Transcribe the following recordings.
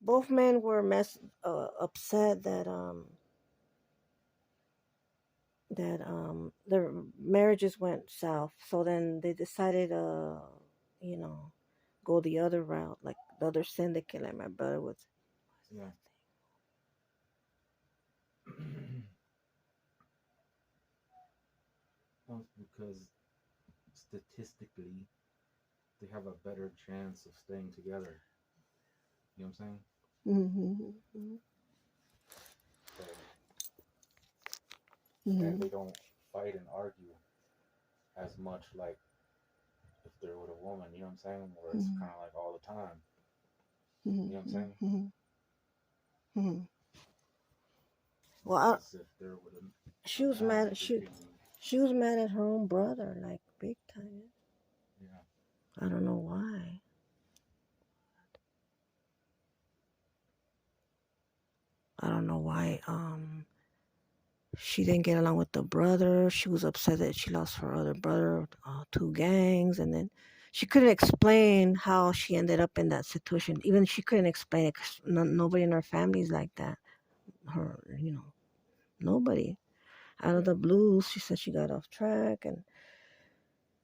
both men were upset that their marriages went south. So then they decided you know, go the other route, like the other syndicate, like my brother was. Yeah. Well, because statistically, they have a better chance of staying together. You know what I'm saying? Mm-hmm. So, and Mm-hmm. they don't fight and argue as much like if they're with a woman. You know what I'm saying? Where it's Mm-hmm. kind of like all the time. You know what I'm Mm-hmm. saying? Mm-hmm. Mm-hmm. Well, Versus if they're with she a was man, mad. they can. She was mad at her own brother, like big time. Yeah. I don't know why. I don't know why. She didn't get along with the brother. She was upset that she lost her other brother, two gangs, and then she couldn't explain how she ended up in that situation. Even she couldn't explain it 'cause nobody in her family is like that. Her, nobody. Out of Yeah. the blue, she said she got off track and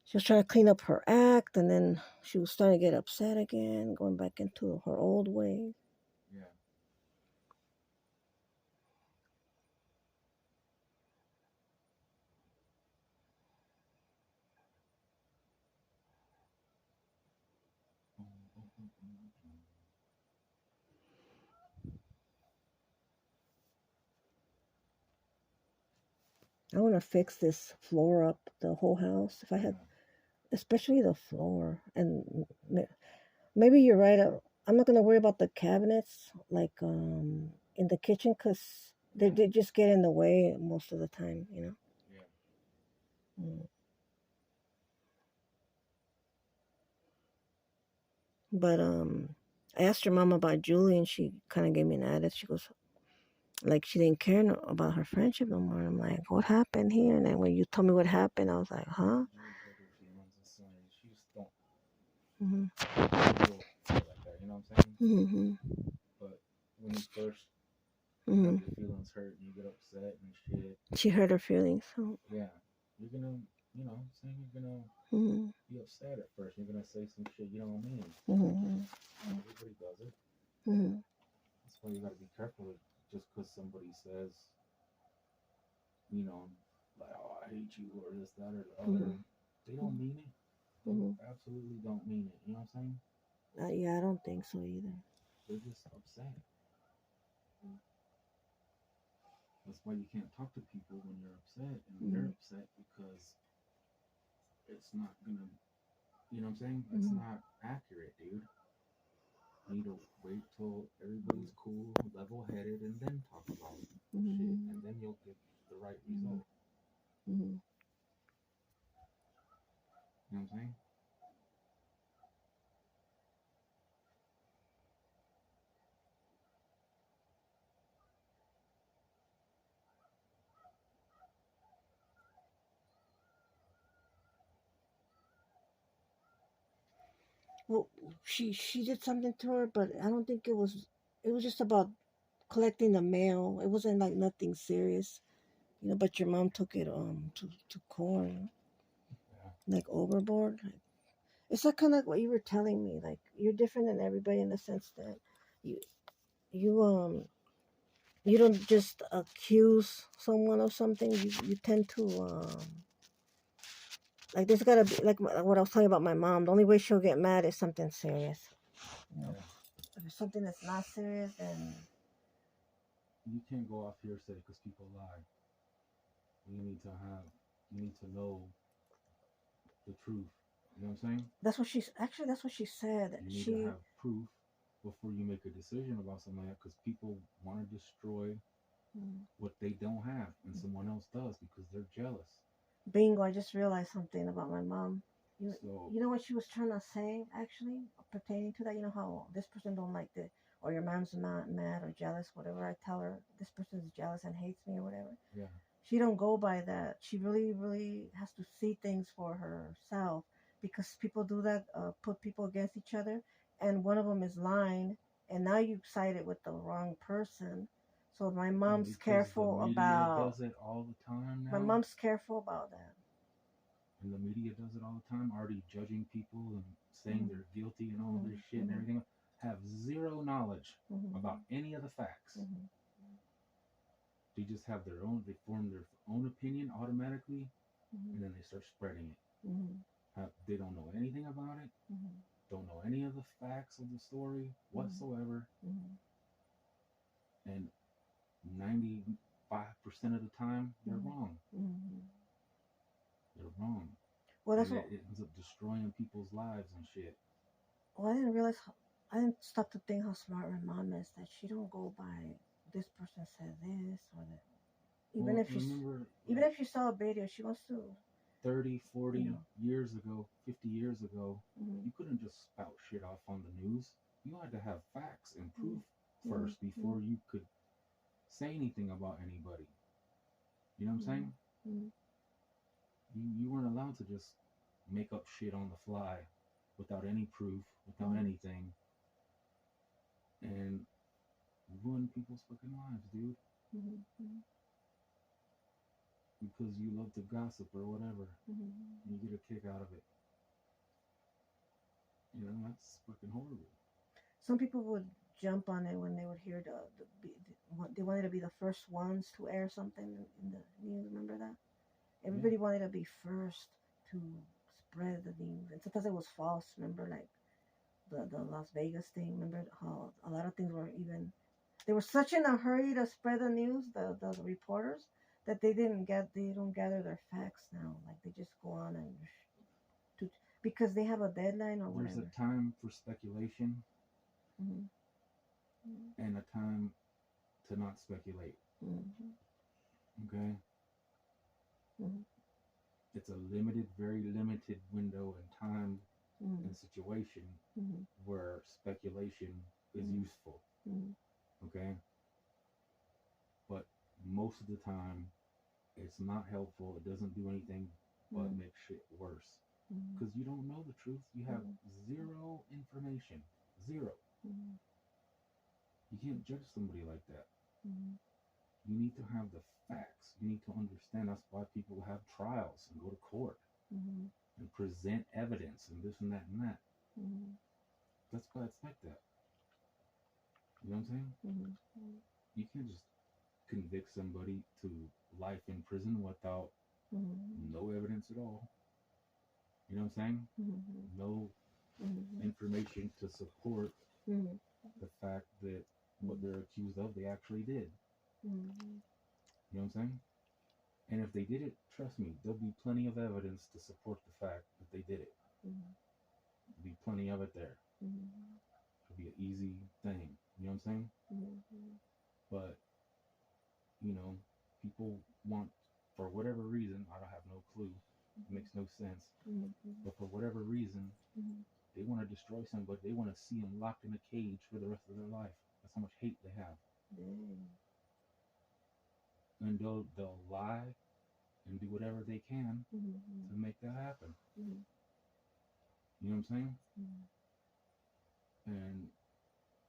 she was trying to clean up her act, and then she was starting to get upset again, going back into her old ways. Yeah. I want to fix this floor up, the whole house. If I had, Yeah. especially the floor, and maybe you're right. I'm not gonna worry about the cabinets, like in the kitchen, cause Yeah. they just get in the way most of the time, Yeah. Mm. But I asked your mom about Julie, and she kind of gave me an attitude. She goes, like she didn't care about her friendship no more. I'm like, what happened here? And then when you told me what happened, I was like, huh? Julie hurt her feelings and so she just don't. Mhm. Julie will fight like that. You know what I'm saying? Mhm. But when you first have Mhm. your feelings hurt and you get upset and shit, She hurt her feelings. So. yeah, you're gonna, you know, saying you're gonna Mhm. be upset at first. You're gonna say some shit you don't mean. Mhm. Everybody does it. Mhm. That's why you gotta be careful. Just because somebody says, you know, like, oh, I hate you or this, that, or the other, Mhm. they don't mean it. They Mhm. absolutely don't mean it. You know what I'm saying? Yeah, I don't think so either. They're just upset. That's why you can't talk to people when you're upset and they're Mhm. upset because it's not gonna, you know what I'm saying? It's Mhm. not accurate, dude. You need to wait till everybody's cool, level headed, and then talk about shit, and Mhm. then you'll get the right Mhm. result. Mhm. You know what I'm saying? Well, she did something to her, but I don't think it was. It was just about collecting the mail. It wasn't like nothing serious, But your mom took it to court, Yeah. like overboard. Like, it's like kind of like what you were telling me. Like you're different than everybody in the sense that you you you don't just accuse someone of something. You tend to like there's gotta be like what I was talking about my mom. The only way she'll get mad is something serious. You know, Yeah. if it's something that's not serious, then You can't go off hearsay because people lie. You need to have, you need to know the truth. You know what I'm saying? that's what she's actually. That's what she said. You need to She. have proof before you make a decision about something like that because people want to destroy Mm, what they don't have and someone else does because they're jealous. Bingo! I just realized something about my mom. You, So, you know what she was trying to say actually pertaining to that. You know how this person don't like this, or your mom's not mad or jealous, whatever. I tell her this person's jealous and hates me or whatever. yeah, She don't go by that. She really, really has to see things for herself because people do that, put people against each other, and one of them is lying, and now you sided with the wrong person. So my And mom's because the careful media about. does it all the time My now, mom's careful about that. and the media does it all the time, already judging people and saying Mhm. they're guilty and all this shit and Mhm. everything, have zero knowledge Mhm. about any of the facts. Mhm. They just have their own, they form their own opinion automatically, Mhm. and then they start spreading it. Mhm. They don't know anything about it, Mhm. don't know any of the facts of the story whatsoever, Mhm. and 95% of the time, they're wrong. Mhm. They're wrong. Well, that's And what. it ends up destroying people's lives and shit. Well, I didn't realize. I didn't stop to think how smart my mom is. That she don't go by this person said this or that. Even Well, if she's, remember, even like if she saw a video, she wants to. 30, 40 You know. years ago, 50 years ago, Mhm. you couldn't just spout shit off on the news. You had to have facts and proof Mhm. first before you could say anything about anybody. You know what I'm saying? Mhm. You weren't allowed to just make up shit on the fly without any proof, without anything, and ruin people's fucking lives, dude, Mhm. because you love to gossip or whatever. Mhm. And you get a kick out of it. You know, that's fucking horrible. Some people would jump on it when they would hear they wanted to be the first ones to air something in the news. Remember that? Everybody wanted to be first to spread the news, and sometimes it was false. Remember, like the Las Vegas thing. Remember how a lot of things were even. They were such in a hurry to spread the news, the reporters, that they don't gather their facts now. Like they just go on and to because they have a deadline or There's whatever. a time for speculation Mm-hmm. and a time to not speculate. Mm-hmm. Okay? Mm-hmm. It's a limited, very limited window in time Mm-hmm. and situation Mm-hmm. where speculation is Mm-hmm. useful. Mm-hmm. Okay? But most of the time, it's not helpful. It doesn't do anything but Mm-hmm. make shit worse. Mm-hmm. Because you don't know the truth. You have Mm-hmm. zero information. Zero. Mm-hmm. You can't judge somebody like that. Mm-hmm. You need to have the facts. You need to understand. That's why people have trials and go to court Mm-hmm. and present evidence and this and that and that. Mm-hmm. That's why it's like that. You know what I'm saying? Mm-hmm. You can't just convict somebody to life in prison without Mm-hmm. no evidence at all. You know what I'm saying? Mm-hmm. No Mm-hmm. information to support Mm-hmm. the fact that what they're accused of, they actually did. Mm-hmm. You know what I'm saying? And if they did it, trust me, there'll be plenty of evidence to support the fact that they did it. There'll be plenty of it there. Mm-hmm. It'll be an easy thing. You know what I'm saying? Mm-hmm. But, you know, people want, for whatever reason, I don't have no clue, it makes no sense, Mm-hmm. but for whatever reason, Mm-hmm. they want to destroy somebody. They want to see them locked in a cage for the rest of their life. That's how much hate they have. Dang. And they'll lie and do whatever they can Mm-hmm. to make that happen. Mm-hmm. You know what I'm saying? Mm-hmm. And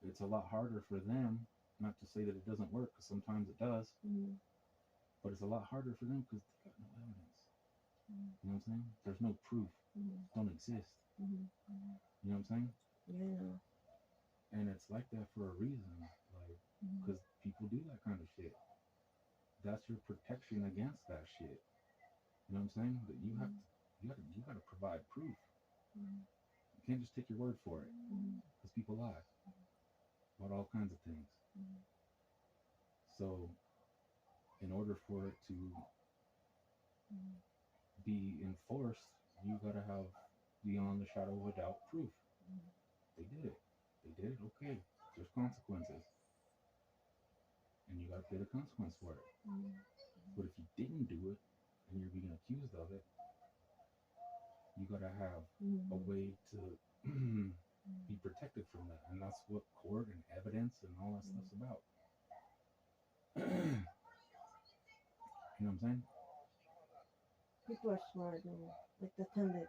it's a lot harder for them, not to say that it doesn't work, because sometimes it does, Mm-hmm. but it's a lot harder for them because they got no evidence. Mm-hmm. You know what I'm saying? There's no proof. Mm-hmm. Don't exist. Mm-hmm. You know what I'm saying? Yeah. And it's like that for a reason. Like, because people do that kind of shit. That's your protection against that shit. You know what I'm saying? That you gotta provide proof. Mm-hmm. You can't just take your word for it. Mm-hmm. Because people lie about all kinds of things. Mm-hmm. So in order for it to Mm-hmm. be enforced, you gotta have beyond the shadow of a doubt proof. They did it. They did it. Okay. There's consequences. And you gotta pay the consequence for it. Mm-hmm. But if you didn't do it and you're being accused of it, you gotta have a way to be protected from that. And that's what court and evidence and all that stuff's about. You know what I'm saying? People are smart, though. Like the time that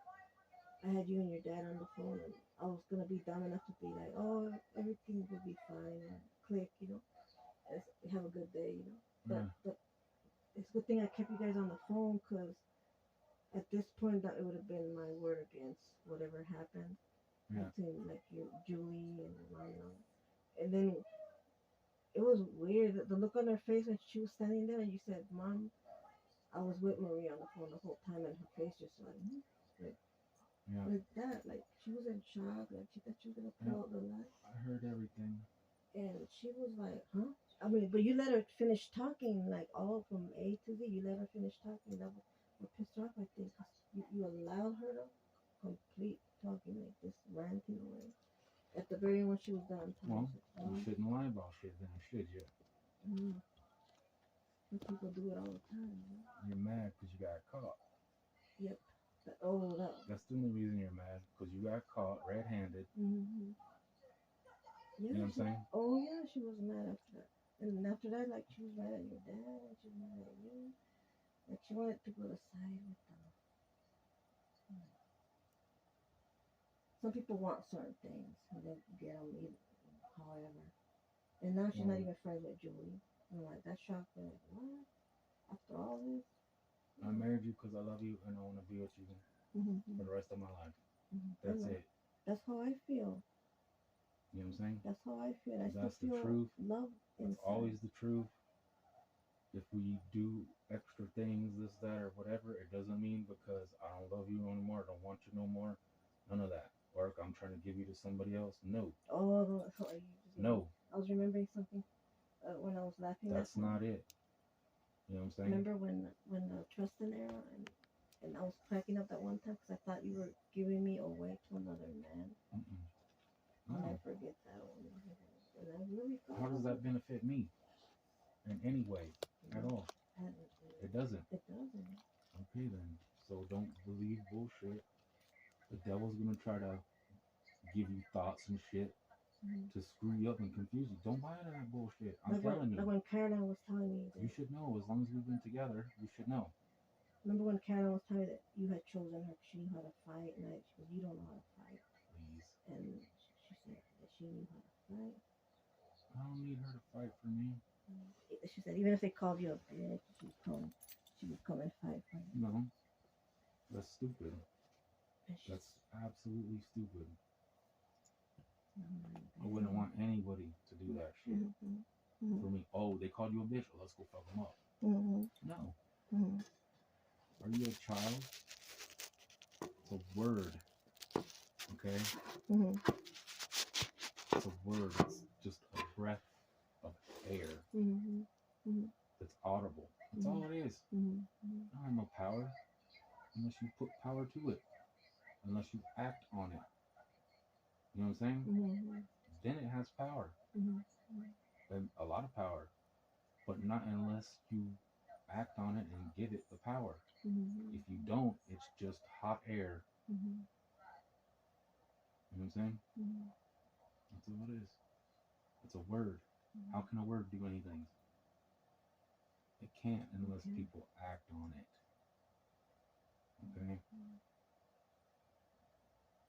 I had you and your dad on the phone, and I was gonna be dumb enough to be like, "Oh, everything will be fine," or click, have a good day, But it's a good thing I kept you guys on the phone, because at this point, that it would have been my word against whatever happened between like you, Julie, and your mom. And then it was weird, the look on her face when she was standing there, and you said, "Mom, I was with Marie on the phone the whole time," and her face just like, like that, like she was in shock, like she thought she was gonna pull out the light. I heard everything. And she was like, "Huh?" I mean, but you let her finish talking, like all from A to Z. You let her finish talking. That was what pissed her off, I think. 'Cause you allowed her to complete talking, like this ranting away. At the very end, when she was done talking, well, you shouldn't lie about shit then, should you? People do it all the time. You're mad because you got caught. Yep. That's the only reason you're mad, because you got caught red-handed. Yeah, you know what I'm saying? Oh yeah, she was mad after that. And after that, like she was mad at your dad, and she was mad at you. Like she wanted to go to side with them. Some people want certain things, and they get them however. And now she's not even friends with Julie. I'm like, that shocked me. Like, what? After all this? I married you because I love you and I want to be with you for the rest of my life. That's it. That's how I feel. You know what I'm saying? That's how I feel. That's still the feel truth. Love It's always the truth. If we do extra things, this, that, or whatever, it doesn't mean because I don't love you anymore, I don't want you no more. None of that. Or I'm trying to give you to somebody else. No. Oh, no. I was remembering something when I was laughing. That's not it. You know what I'm saying? Remember when Trust and Era, and I was cracking up that one time because I thought you were giving me away to another man. No. I'll never forget that one. And I really How does that benefit me in any way at all? It doesn't. It doesn't. Okay then. So don't believe bullshit. The devil's gonna try to give you thoughts and shit to screw you up and confuse you. Don't buy into that bullshit. I'm telling you. Like when Caroline was telling me that. You should know. As long as we've been together, you should know. Remember when Caroline was telling me that you had chosen her, she knew how to fight, and she goes, "You don't know how to fight." Please. And she said that she knew how to fight. I don't need her to fight for me. She said even if they called you a bitch, she would come and fight for you. No. That's stupid. That's absolutely stupid. I wouldn't want anybody to do that shit for me. Oh, they called you a bitch. Well, let's go fuck them up. No. Are you a child? It's a word. Okay? It's a word. It's just a breath of air that's audible. That's all it is. I don't have no power unless you put power to it. Unless you act on it. You know what I'm saying? Then it has power. And a lot of power. But not unless you act on it and give it the power. If you don't, it's just hot air. You know what I'm saying? That's all it is. It's a word. How can a word do anything? It can't unless people act on it. Okay?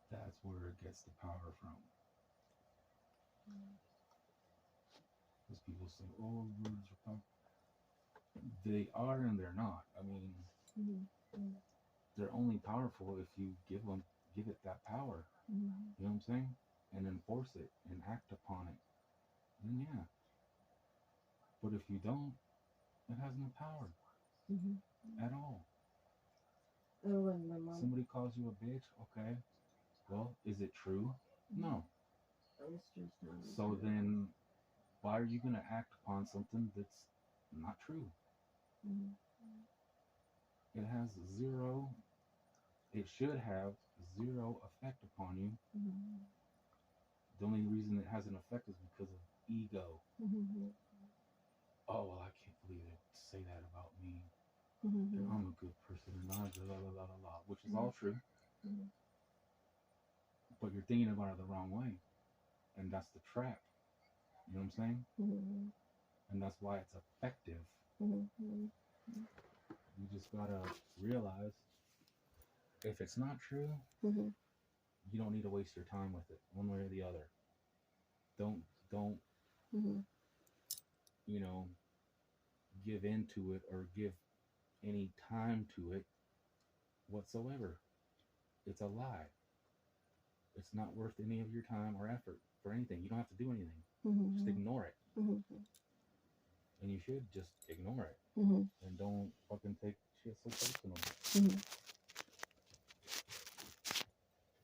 That's where it gets the power from. Because people say, oh, words are powerful. They are and they're not. I mean, they're only powerful if you give it that power. You know what I'm saying? And enforce it and act upon it. Then yeah. But if you don't, it has no power at all. Somebody calls you a bitch, okay. Well, is it true? No. So then why are you going to act upon something that's not true? It has zero, it should have zero effect upon you. The only reason it has an effect is because of ego. Oh, well, I can't believe they say that about me. I'm a good person, and which is all true. But you're thinking about it the wrong way. And that's the trap. You know what I'm saying? And that's why it's effective. You just gotta realize if it's not true, you don't need to waste your time with it, one way or the other. Don't Mhm. you know give into it or give any time to it whatsoever. It's a lie. It's not worth any of your time or effort for anything. You don't have to do anything. Just Mhm. ignore it. Mhm. And you should just ignore it. Mhm. And don't fucking take shit so personal. Mhm.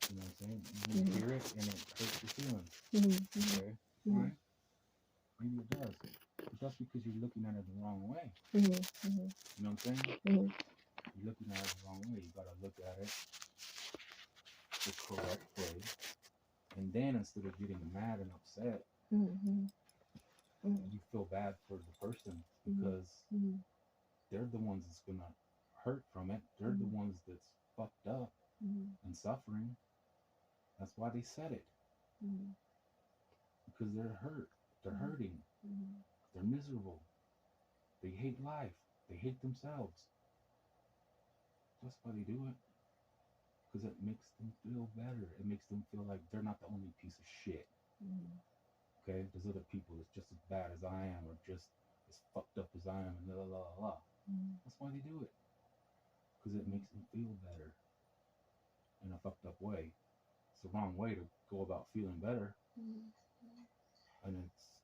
You know what I'm saying? You Mhm. hear it and it hurts your feelings. Mhm. Okay, Mhm. fine. Maybe it does. But that's because you're looking at it the wrong way. Mhm. Mhm. You know what I'm saying? Mhm. You're looking at it the wrong way. You gotta look at it the correct way. And then instead of getting mad and upset, Mhm. Mhm. you feel bad for the person Mhm. because Mhm. they're the ones that's gonna hurt from it. They're the Mhm. ones that's fucked up Mhm. and suffering. That's why they said it. Mhm. Because they're hurt. They're hurting. Mhm. They're miserable. They hate life. They hate themselves. That's why they do it. Because it makes them feel better. It makes them feel like they're not the only piece of shit. Mhm. Okay? There's other people that's just as bad as I am or just as fucked up as I am and la la la la. Mhm. That's why they do it. Because it makes them feel better in a fucked up way. It's the wrong way to go about feeling better. Mhm. And it's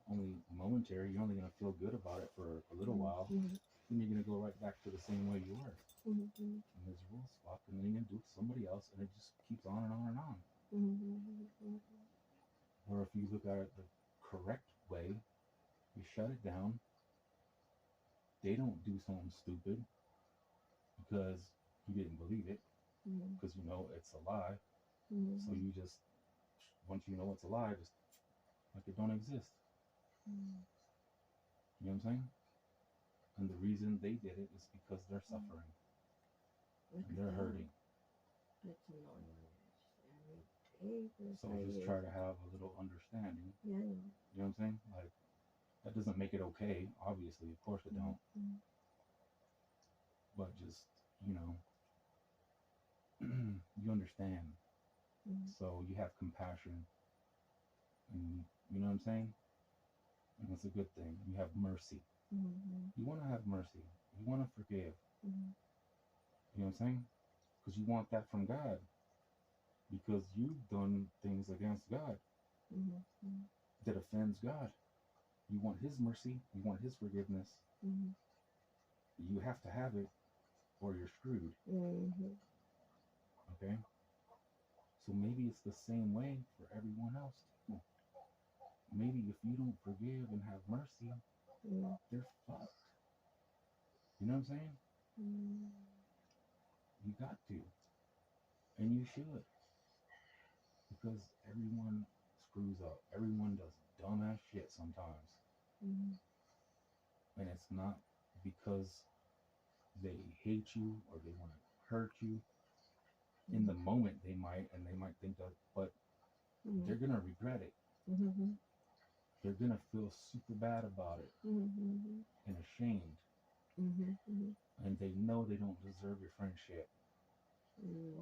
only momentary. You're only going to feel good about it for a little while. Mhm. Then you're going to go right back to the same way you were. Mhm. Miserable as fuck. And then you're going to do it to somebody else. And it just keeps on and on and on. Mhm. Or if you look at it the correct way, you shut it down. They don't do something stupid because you didn't believe it, Mhm. because you know it's a lie. So Mhm. you just, once you know it's a lie, just like it don't exist. Mhm. You know what I'm saying? And the reason they did it is because they're suffering Look and at they're that. hurting. That's annoying. Every day for So 5 just years. try to have a little understanding. Yeah, I know. You know what I'm saying? Like, that doesn't make it okay, obviously. Of course it don't. Mhm. But just, you know, you understand. Mhm. So you have compassion. And you know what I'm saying? And that's a good thing. You have mercy. Mhm. You want to have mercy. You want to forgive. Mhm. You know what I'm saying? Because you want that from God. Because you've done things against God Mhm. Mhm. that offends God. You want His mercy. You want His forgiveness. Mhm. You have to have it or you're screwed. Mhm. Okay? So maybe it's the same way for everyone else too. Maybe if you don't forgive and have mercy, Mhm. they're fucked. You know what I'm saying? Mhm. You got to. And you should. Because everyone screws up. Everyone does dumbass shit sometimes. Mhm. And it's not because they hate you or they want to hurt you. In the moment they might, and they might think that, but they're Mhm. gonna regret it. Mhm. They're gonna feel super bad about it Mhm. and ashamed. Mhm. Mhm. And they know they don't deserve your friendship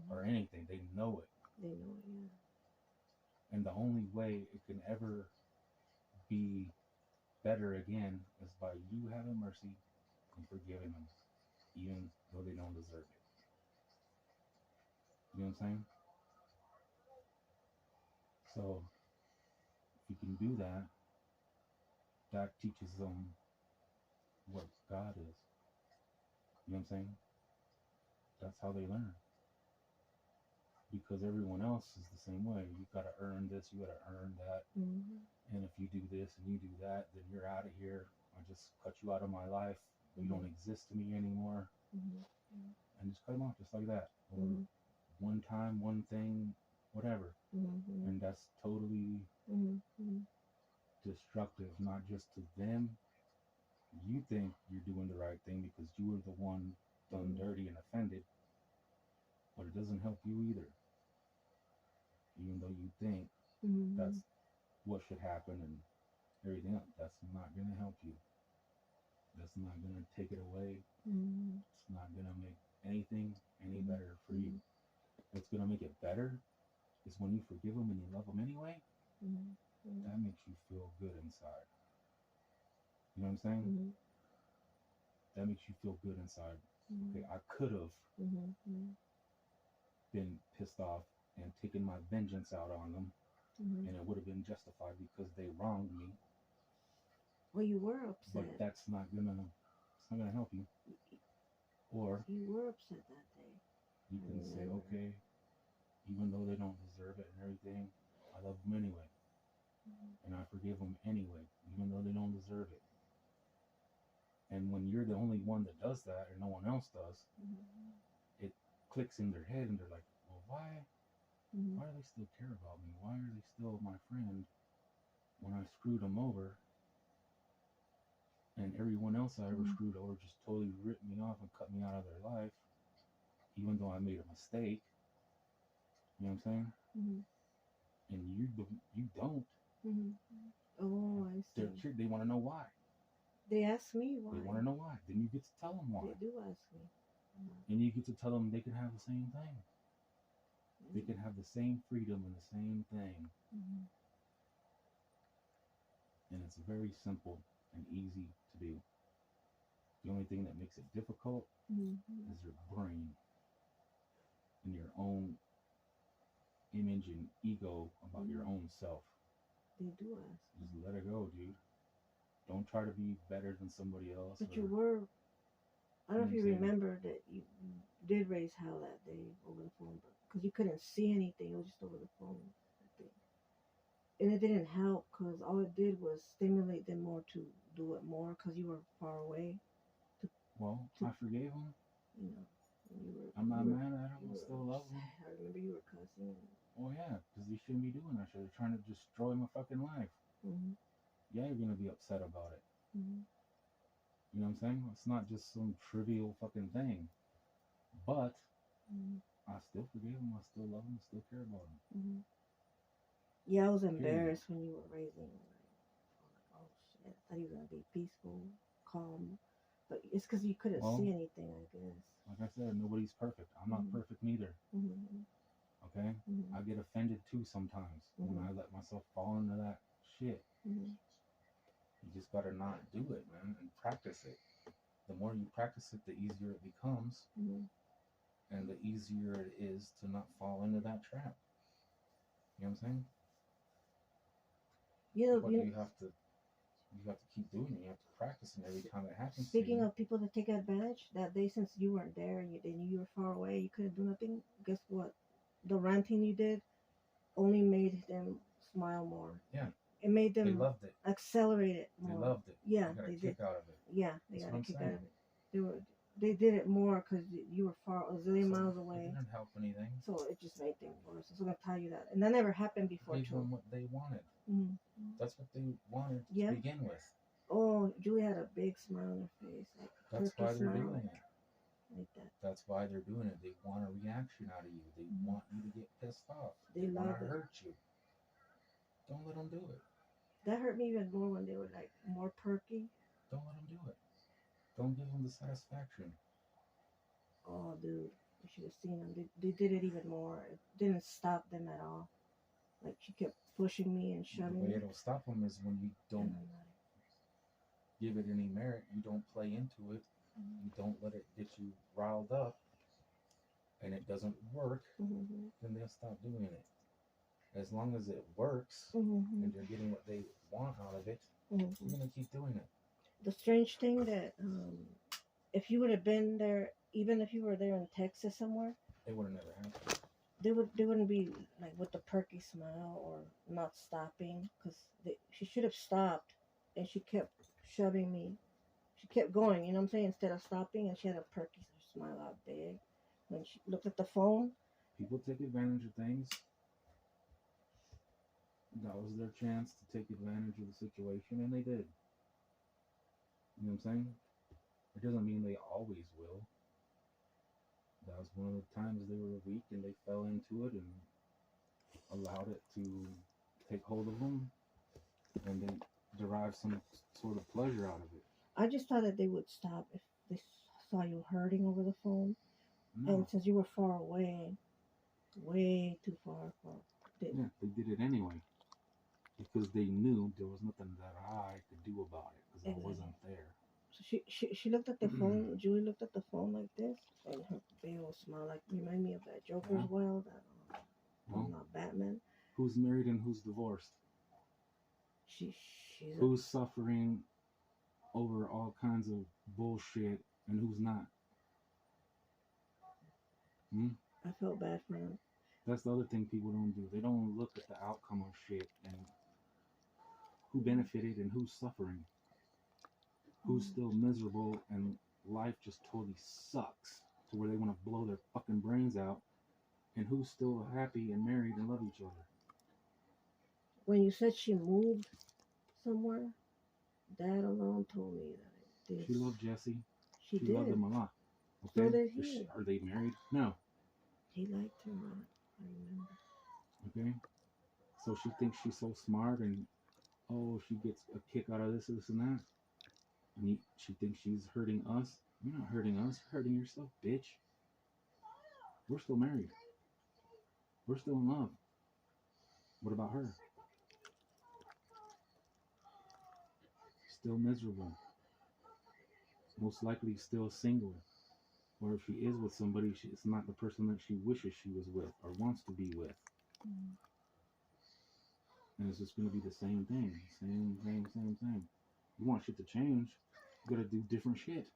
or Mhm. anything. They know it. They know, yeah. And the only way it can ever be better again is by you having mercy and forgiving them, even though they don't deserve it. You know what I'm saying? So if you can do that, that teaches them what God is. You know what I'm saying? That's how they learn. Because everyone else is the same way. You gotta earn this, you gotta earn that. Mhm. And if you do this and you do that, then you're out of here. I just cut you out of my life. You don't exist to me anymore. Mhm. And just cut them off just like that. Or Mhm. one time, one thing, whatever. Mhm. And that's totally Mhm. Mhm. destructive, not just to them. You think you're doing the right thing because you were the one done dirty and offended, but it doesn't help you either. Even though you think that's Mhm. what should happen and everything else, that's not going to help you. That's not going to take it away. Mhm. It's not going to make anything any Mhm. better for you. Mhm. what's going to make it better is when you forgive them and you love them anyway, that makes you feel good inside. You know what I'm saying? That makes you feel good inside. Okay, I could have been pissed off and taken my vengeance out on them, and it would have been justified because they wronged me. Well, you were upset. But it's not gonna help you. Or you were upset that day. You can say, okay, even though they don't deserve it and everything, I love them anyway, and I forgive them anyway, even though they don't deserve it. And when you're the only one that does that, and no one else does, it clicks in their head, and they're like, well, why do they still care about me? Why are they still my friend when I screwed them over? And everyone else I ever screwed over just totally ripped me off and cut me out of their life, even though I made a mistake. You know what I'm saying? And you don't. Oh, I see. They want to know why. They ask me why. They want to know why. Then you get to tell them why. They do ask me. And you get to tell them they can have the same thing. They can have the same freedom and the same thing. And it's very simple and easy to do. The only thing that makes it difficult is your brain and your own image and ego about your own self. They do ask. Just let it go, dude. Don't try to be better than somebody else. But you were, I don't know if you remember that you did raise hell that day over the phone, because you couldn't see anything. It was just over the phone, I think. And it didn't help, because all it did was stimulate them more to do it more, because you were far away. I forgave them. You know, I'm not mad at them. I still love them. I remember you were cussing. Oh yeah, because they shouldn't be doing that shit. They're trying to destroy my fucking life. Yeah, you're gonna be upset about it. You know what I'm saying? It's not just some trivial fucking thing. But I still forgive them. I still love them. I still care about them. Yeah, I was embarrassed when you were raising him. Like, oh shit, I thought you were gonna be peaceful, calm. But it's because you couldn't see anything, I guess. Like I said, nobody's perfect. I'm not perfect neither. Okay? I get offended too sometimes when I let myself fall into that shit. You just gotta not do it, man, and practice it. The more you practice it, the easier it becomes. And the easier it is to not fall into that trap. You know what I'm saying? Yeah, but you have to keep doing it. You have to practice it every time it happens. Speaking of people that take advantage, that day, since you weren't there, they knew you were far away, you couldn't do nothing. Guess what? The ranting you did only made them smile more. Yeah. It made them they loved it. Accelerate it more. They loved it. Yeah, they got a kick out of it. Yeah, they got a kick out of it. They did it more because you were a zillion miles away. It didn't help anything. So it just made things worse. So I'm gonna tell you that, and that never happened before. Gave them what they wanted. That's what they wanted to begin with. Oh, Julie had a big smile on her face. Like that's why they're doing it. Like that. That's why they're doing it. They want a reaction out of you. They want you to get pissed off. They want to hurt you. Don't let them do it. That hurt me even more when they were like more perky. Don't let them do it. Don't give them the satisfaction. Oh, dude, you should have seen them. They did it even more. It didn't stop them at all. Like she kept pushing me and shoving me. The way it'll stop them is when you don't give it any merit. You don't play into it. You don't let it get you riled up, and it doesn't work. Then they'll stop doing it. As long as it works and you're getting what they want out of it, you're gonna keep doing it. The strange thing that if you would have been there, even if you were there in Texas somewhere, it would have never happened. They wouldn't be like with the perky smile or not stopping, because she should have stopped, and she kept shoving me. She kept going, you know what I'm saying, instead of stopping, and she had a perky smile out big when she looked at the phone. People take advantage of things. That was their chance to take advantage of the situation, and they did. You know what I'm saying? It doesn't mean they always will. That was one of the times they were weak and they fell into it and allowed it to take hold of them, and they derive some sort of pleasure out of it. I just thought that they would stop if they saw you hurting over the phone. No. And since you were far away, way too far for. Yeah, they did it anyway because they knew there was nothing that I could do about it because I Exactly. wasn't there. So she looked at the phone. Julie looked at the phone like this, and her big old smile, like remind me of that Joker's Yeah. Wild, that Well, Batman. who's married and who's divorced? She she's a, Who's suffering over all kinds of bullshit and who's not? Hmm? I felt bad for him. That's the other thing people don't do. They don't look at the outcome of shit and who benefited and who's suffering, who's still miserable, and life just totally sucks to where they want to blow their fucking brains out, and who's still happy and married and love each other. When you said she moved somewhere, that alone told me that She loved Jesse. She She loved did. him a lot. So Okay? did he. Are they married? No. He liked her, man. I remember. Okay? So she thinks she's so smart and, oh, she gets a kick out of this and that. And she thinks she's hurting us. You're not hurting us. You're hurting yourself, bitch. We're still married. We're still in love. What about her? Still miserable. Most likely still single. Or if she is with somebody, it's not the person that she wishes she was with or wants to be with. Mm. And it's just going to be the same thing. Same. You want shit to change, you got to do different shit.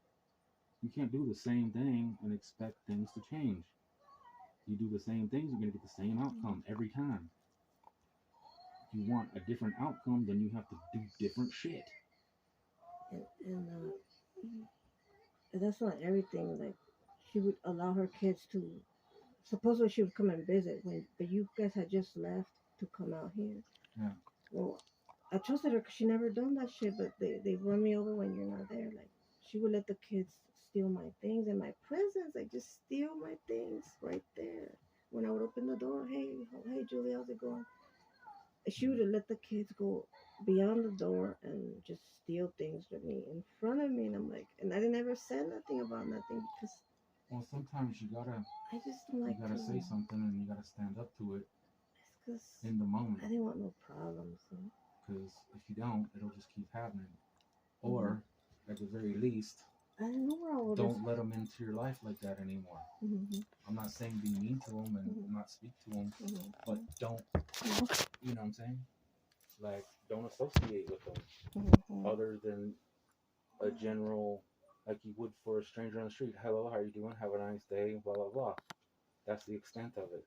You can't do the same thing and expect things to change. You do the same things, you're going to get the same outcome every time. If you want a different outcome, then you have to do different shit. And that's not everything. Like, she would allow her kids to. Supposedly she would come and visit but you guys had just left to come out here. Yeah. Well, I trusted her because she never done that shit, but they run me over when you're not there. Like, she would let the kids steal my things and my presents. Like, just steal my things right there. When I would open the door, hey, Julie, how's it going? She would let the kids go beyond the door and just steal things from me in front of me. And I'm like, and I didn't ever say nothing about nothing because Well, sometimes you gotta I just don't like to. say something and you gotta stand up to it Because in the moment. I didn't want no problems. Because if you don't, it'll just keep happening. Or at the very least, I didn't know where all don't let them into your life like that anymore. I'm not saying be mean to them and not speak to them, but don't, you know what I'm saying? Like, don't associate with them other than a general, like you would for a stranger on the street. Hello, how are you doing? Have a nice day, blah, blah, blah. That's the extent of it.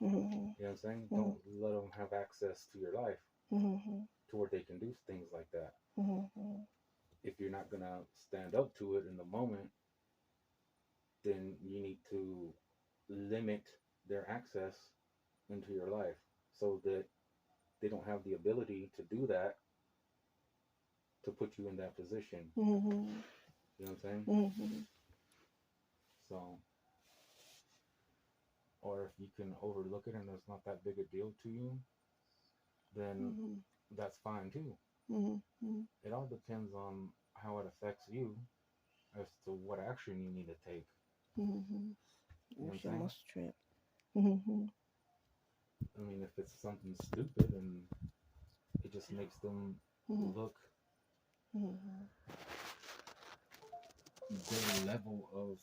You know what I'm saying? Don't let them have access to your life to where they can do things like that. If you're not going to stand up to it in the moment, then you need to limit their access into your life so that they don't have the ability to do that to put you in that position. You know what I'm saying? So, or if you can overlook it and it's not that big a deal to you, then that's fine too. It all depends on how it affects you as to what action you need to take. You know what I'm saying? Trip. I mean, if it's something stupid and it just makes them look, their level of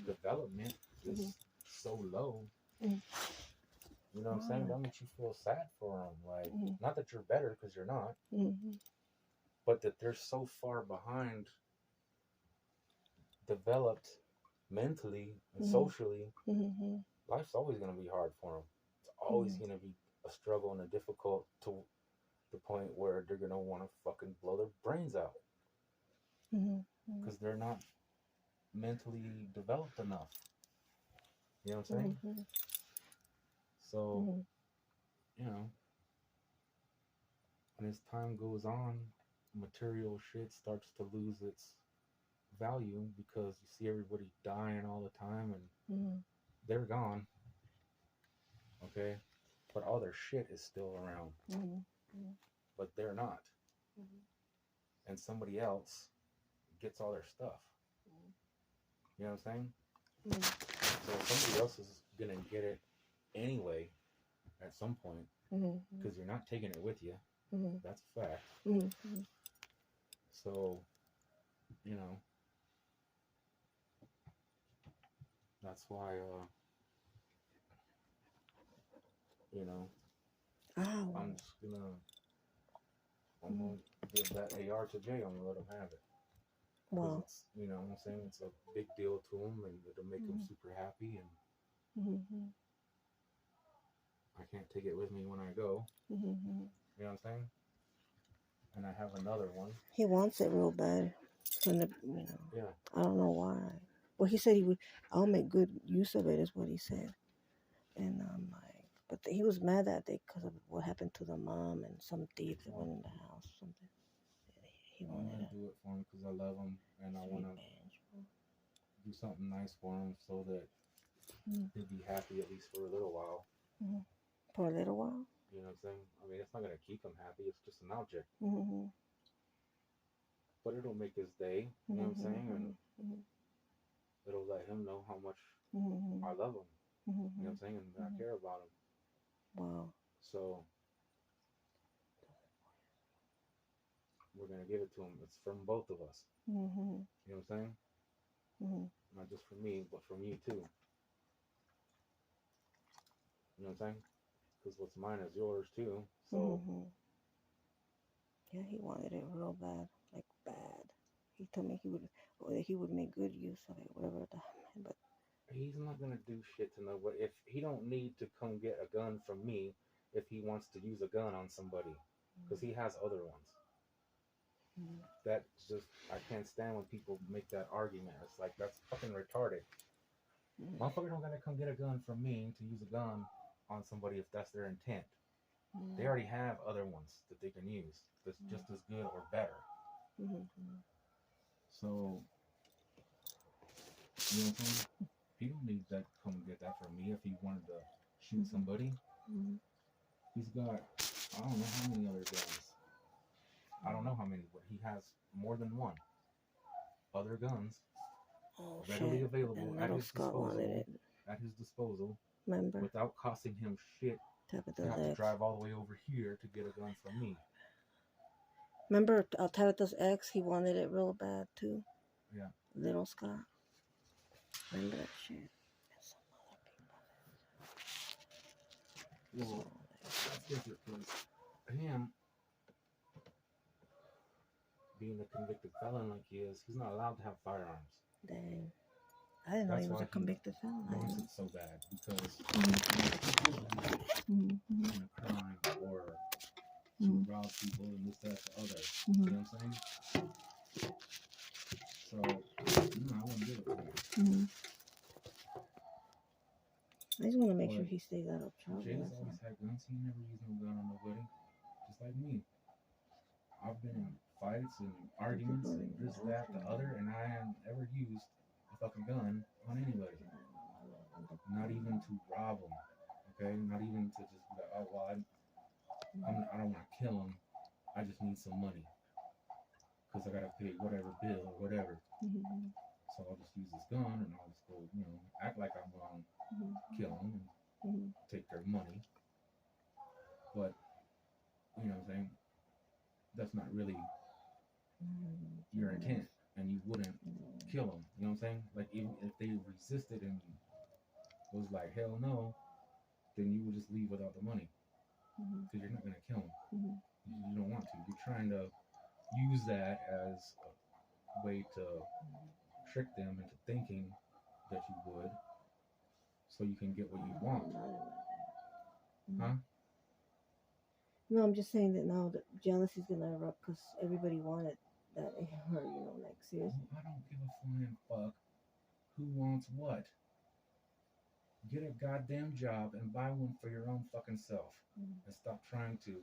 development is so low. You know what I'm saying? That makes you feel sad for them. Like, not that you're better, because you're not, but that they're so far behind, developed mentally and socially. Life's always going to be hard for them. It's always going to be a struggle and a difficult to the point where they're going to want to fucking blow their brains out. Because they're not mentally developed enough. You know what I'm saying? So, you know, and as time goes on, material shit starts to lose its value because you see everybody dying all the time and they're gone. Okay? But all their shit is still around. But they're not. And somebody else gets all their stuff. You know what I'm saying? So somebody else is gonna get it anyway at some point because you're not taking it with you. That's a fact. So, you know, that's why, you know, I'm just I'm gonna give that AR to Jay. I'm gonna let him have it. Because it's, you know what I'm saying, it's a big deal to him and it'll make him super happy. And I can't take it with me when I go. You know what I'm saying? And I have another one. He wants it real bad. From the, you know. Yeah. I don't know why. Well, he said he would. I'll make good use of it, is what he said. And I'm like, but he was mad that day because of what happened to the mom and some thief that went in the house or something. He wanted to do it for him because I love him and I want to do something nice for him so that he'll be happy at least for a little while. For a little while? You know what I'm saying? I mean, it's not going to keep him happy. It's just an object. But it'll make his day. You know what I'm saying? And it'll let him know how much I love him. You know what I'm saying? And I care about him. Wow. So we're going to give it to him. It's from both of us. You know what I'm saying? Not just for me, but from you too. You know what I'm saying? Because what's mine is yours too. So yeah, he wanted it real bad, like bad. He told me he would make good use of it, whatever that meant. But he's not gonna do shit to nobody. If he don't need to come get a gun from me, if he wants to use a gun on somebody, because he has other ones. That's just, I can't stand when people make that argument. It's like, that's fucking retarded. Motherfucker don't gotta come get a gun from me to use a gun on somebody if that's their intent. They already have other ones that they can use that's just as good or better. So, you know what I'm saying? He don't need that to come get that from me if he wanted to shoot somebody. He's got, I don't know how many other guns. I don't know how many, but he has more than one. Other guns readily available at his disposal. At his disposal. Remember? Without costing him shit. Tabatha's to have to drive all the way over here to get a gun from me. Remember Tabatha's ex? He wanted it real bad too. Yeah. Little Scott. Remember that shit? Well, that's different because him being a convicted felon like he is, he's not allowed to have firearms. Dang. I didn't know he was a convicted felon. Wants it so bad because in a crime or to rob people and this, that, the other. You know what I'm saying? So, I wouldn't do it to him. I just want to make sure he stays out of trouble. Jay's always had guns. He never used no gun on nobody. Just like me. I've been in fights and arguments and this, that, the other, and I haven't ever used a fucking gun on anybody. Not even to rob them. Okay? Not even to just be like, oh, well, I don't want to kill them. I just need some money. Because I got to pay whatever bill or whatever. So I'll just use this gun and I'll just go, act like I'm going to kill them and take their money. But, you know what I'm saying? That's not really your intent, and you wouldn't kill them. You know what I'm saying? Like, even if they resisted and was like, hell no, then you would just leave without the money. Because you're not going to kill them. You don't want to. You're trying to use that as a way to trick them into thinking that you would, so you can get what you want. Huh? No, I'm just saying that now that jealousy's gonna erupt because everybody wanted that, or like seriously. I don't give a flying fuck who wants what. Get a goddamn job and buy one for your own fucking self, and stop trying to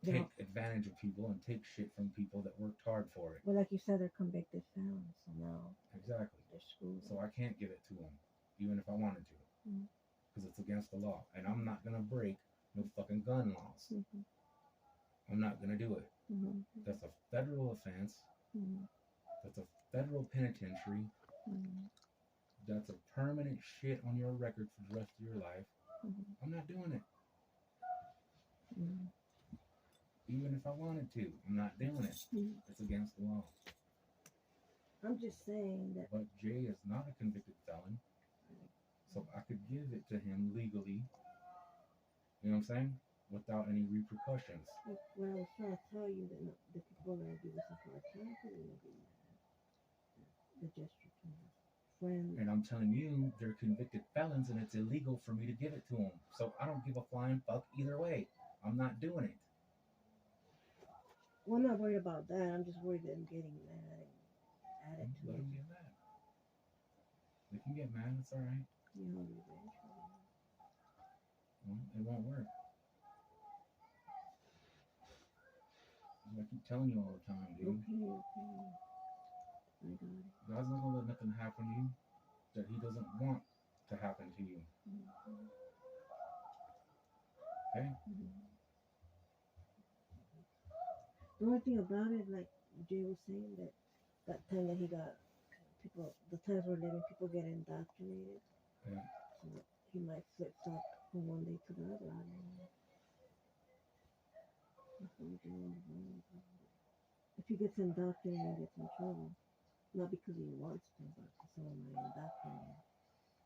take advantage of people and take shit from people that worked hard for it. Well, like you said, they're convicted felons, so now exactly they're screwed. So I can't give it to them, even if I wanted to, because it's against the law, and I'm not gonna break no fucking gun laws. I'm not gonna do it. That's a federal offense. That's a federal penitentiary. that's a permanent shit on your record for the rest of your life. I'm not doing it. Even if I wanted to, I'm not doing it. It's against the law. I'm just saying that. But Jay is not a convicted felon, so I could give it to him legally. You know what I'm saying? Without any repercussions. What I was trying to tell you, that the people that give us a hard time for it, the gesture to my friend. And I'm telling you, they're convicted felons, and it's illegal for me to give it to them. So I don't give a flying fuck either way. I'm not doing it. Well, I'm not worried about that. I'm just worried that I'm getting mad and attitude. Let them get mad. They can get mad. It's all right. You know, revenge. Well, it won't work. I keep telling you all the time, dude. Okay. I got it. God's not gonna let nothing happen to you that He doesn't want to happen to you. Okay? The only thing about it, like Jay was saying, that time that he got people, the times we're living, people get indoctrinated. Yeah. So he might flip flop from one day to the other. I don't know. If he gets indoctrinated and gets in trouble, not because he wants to, but because someone might indoctrinate him.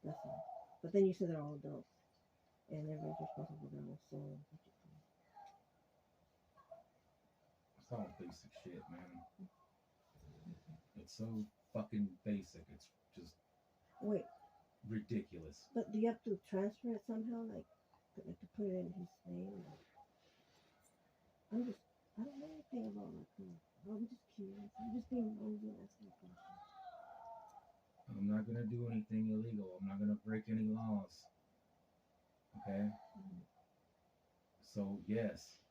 That's all. But then you said they're all adults, and everybody's responsible for their own soul. It's all basic shit, man. It's so fucking basic. It's just ridiculous. But do you have to transfer it somehow, like to put it in his name? I don't know anything about my car. I'm just curious. I'm just being nosy and asking questions. I'm not gonna do anything illegal. I'm not gonna break any laws. Okay? So yes,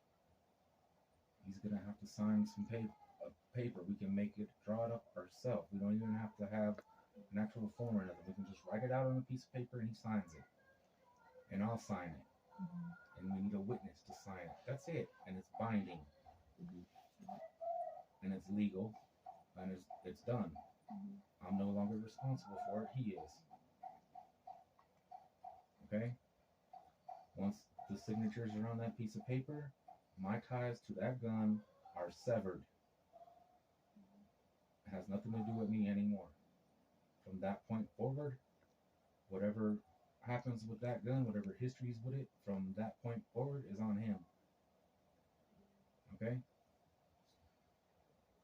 he's gonna have to sign some paper. We can make it, draw it up ourselves. We don't even have to have an actual form or nothing. We can just write it out on a piece of paper and he signs it. And I'll sign it. And we need a witness to sign it. That's it. And it's binding. And it's legal. And it's done. I'm no longer responsible for it. He is. Okay? Once the signatures are on that piece of paper, my ties to that gun are severed. It has nothing to do with me anymore. From that point forward, whatever happens with that gun, whatever history's with it, from that point forward is on him. Okay?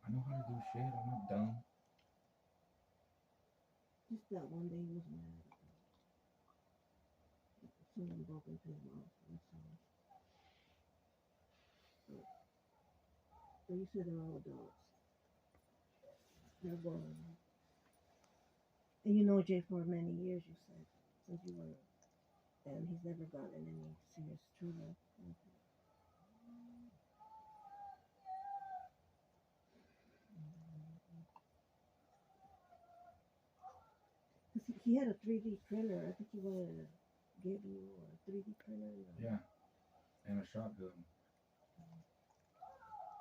I know how to do shit. I'm not dumb. Just that one day he was mad. Someone broke into his mouth. So you said they're all adults. They're grown. And you know Jay for many years, you said, since you were, and he's never gotten in any serious trouble. Because he had a 3D printer. I think he wanted to give you a 3D printer. Yeah. And a shotgun.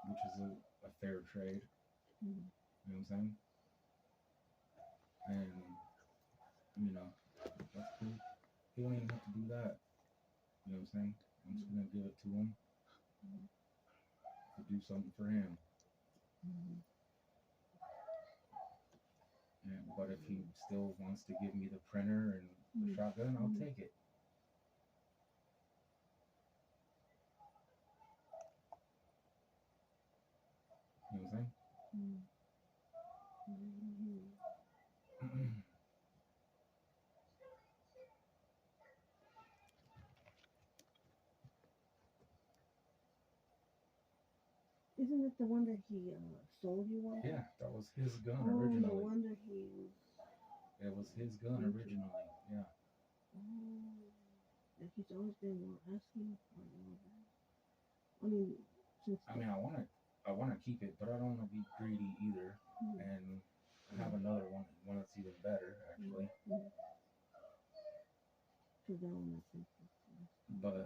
Which is a fair trade. You know what I'm saying? And, you know, that's cool. He don't even have to do that. You know what I'm saying? I'm just going to give it to him to do something for him. And, but if he still wants to give me the printer and the shotgun, I'll take it. You know what I'm saying? Isn't it the one that he sold you one? Yeah, that was his gun originally. No wonder he was... It was his gun originally, yeah. Like he's always been asking for it. I mean, I want to keep it, but I don't want to be greedy either. And have another one that's even better, actually. But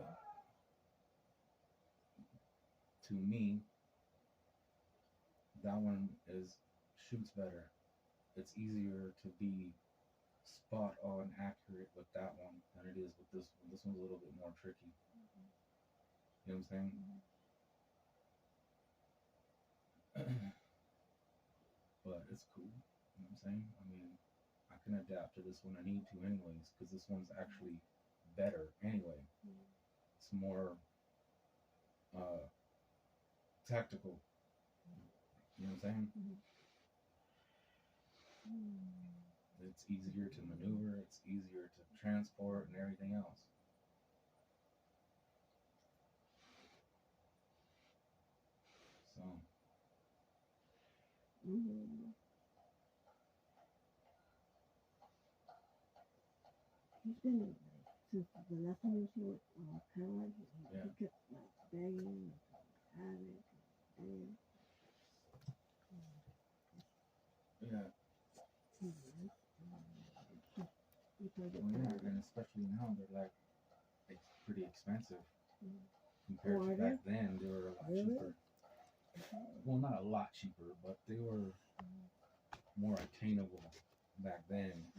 to me, that one shoots better. It's easier to be spot on accurate with that one than it is with this one. This one's a little bit more tricky. You know what I'm saying? But it's cool. You know what I'm saying? I mean, I can adapt to this one. I need to anyways, because this one's actually better anyway. It's more tactical. You know what I'm saying? It's easier to maneuver. It's easier to transport and everything else. So. He's been since the last time you see what Caroline, Yeah. he kept like begging, having, and Yeah. Well, yeah, and especially now they're like pretty expensive compared to back then. They were a lot cheaper. Well, not a lot cheaper, but they were more attainable back then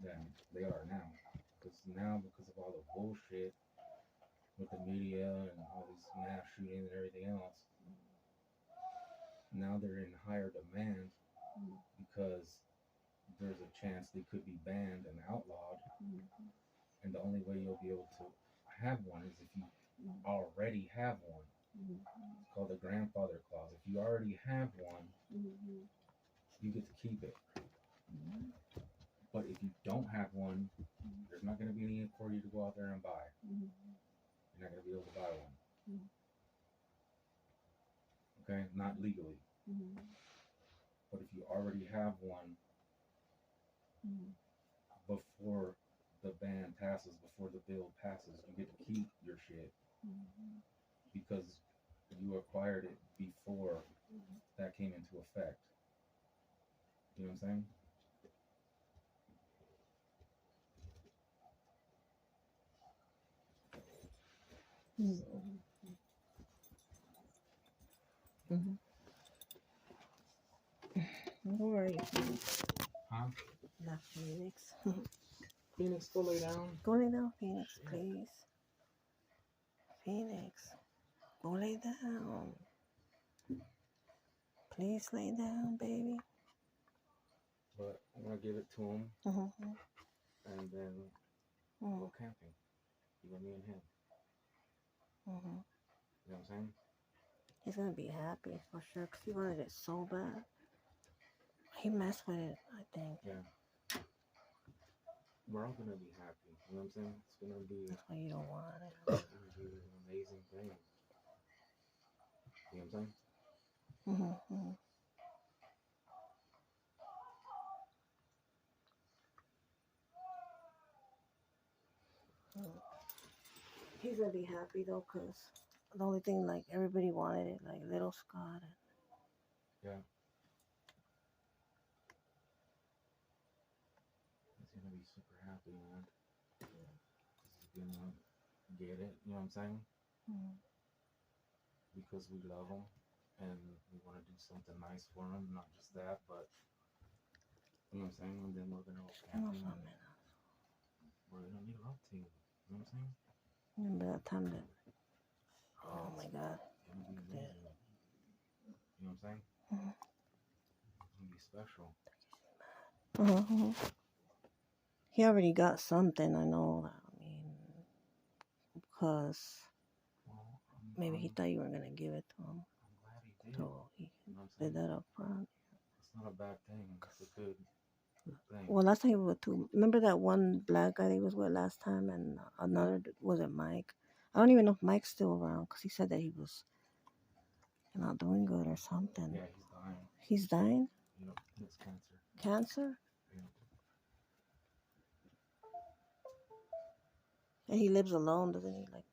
than they are now. Because now, because of all the bullshit with the media and all these mass shootings and everything else, now they're in higher demand because there's a chance they could be banned and outlawed. And the only way you'll be able to have one is if you already have one. It's called the grandfather clause. If you already have one, you get to keep it. But if you don't have one, there's not going to be any for you to go out there and buy. You're not going to be able to buy one. Okay? Not legally. But if you already have one before the ban passes, before the bill passes, you get to keep your shit because you acquired it before that came into effect. You know what I'm saying? Where are you, Phoenix? Huh? Not Phoenix. Phoenix, go lay down. Go lay down, Phoenix, please. Phoenix, go lay down. Please lay down, baby. But I'm going to give it to him and then go camping. You and me and him. You know what I'm saying? He's going to be happy for sure because he wanted it so bad. He messed with it, I think. Yeah. We're all going to be happy. You know what I'm saying? It's going to be... That's why you don't want it. It's going to be an amazing thing. You know what I'm saying? He's going to be happy though because the only thing, like, everybody wanted it, like little Scott. Yeah. He's going to be super happy, man. He's going to get it. You know what I'm saying? Because we love him and we want to do something nice for him. Not just that, but you know what I'm saying? And then we're going to go camping. We're going to need love to you. You know what I'm saying? Remember that time that... Oh my God. It's going to be amazing. You know what I'm saying? It's going to be special. He already got something, I know. I mean, because maybe he thought you were going to give it to him. I'm glad he did. So he You know what I'm did that up front. It's not a bad thing. It's a good thing. Well, last time he was with two. Remember that one black guy that he was with last time, and another, was it Mike? I don't even know if Mike's still around because he said that he was not doing good or something. Yeah, he's dying. He's dying? Yep, it's cancer. Cancer? Yeah. And he lives alone, doesn't he? Like,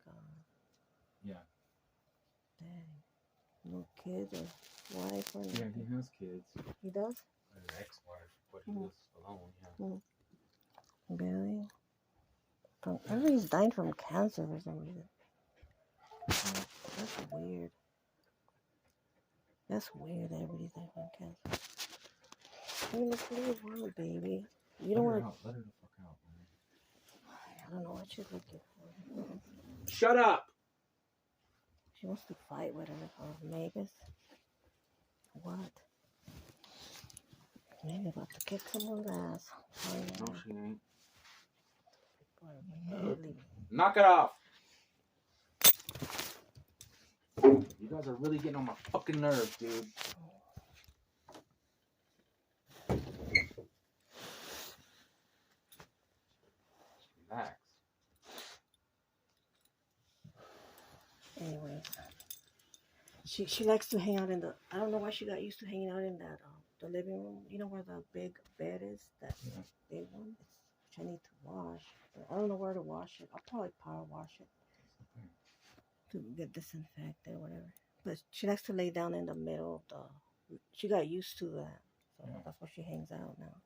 yeah. Dang. No kids or wife or anything? Yeah, he has kids. He does? An ex-wife, but he lives alone, yeah. Really? Everybody's dying from cancer for some reason. That's weird. That's weird that everybody's dying from cancer. I mean, look at the world, baby. You don't want to. Let her the fuck out, man. I don't know what she's looking for. Shut up! She wants to fight with her, Magus. What? Maybe about to kick someone's ass. Oh, yeah. No, she ain't. Deadly. Knock it off! You guys are really getting on my fucking nerves, dude. Relax. Anyways, she likes to hang out in the. I don't know why she got used to hanging out in that the living room. You know where the big bed is? That big one. Which I need to wash. But I don't know where to wash it. I'll probably power wash it to get disinfected or whatever. But she likes to lay down in the middle of the. She got used to that, so that's where she hangs out now.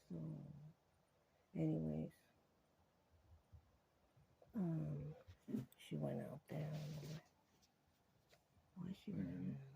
So, anyways, she went out there. I don't know why she went out.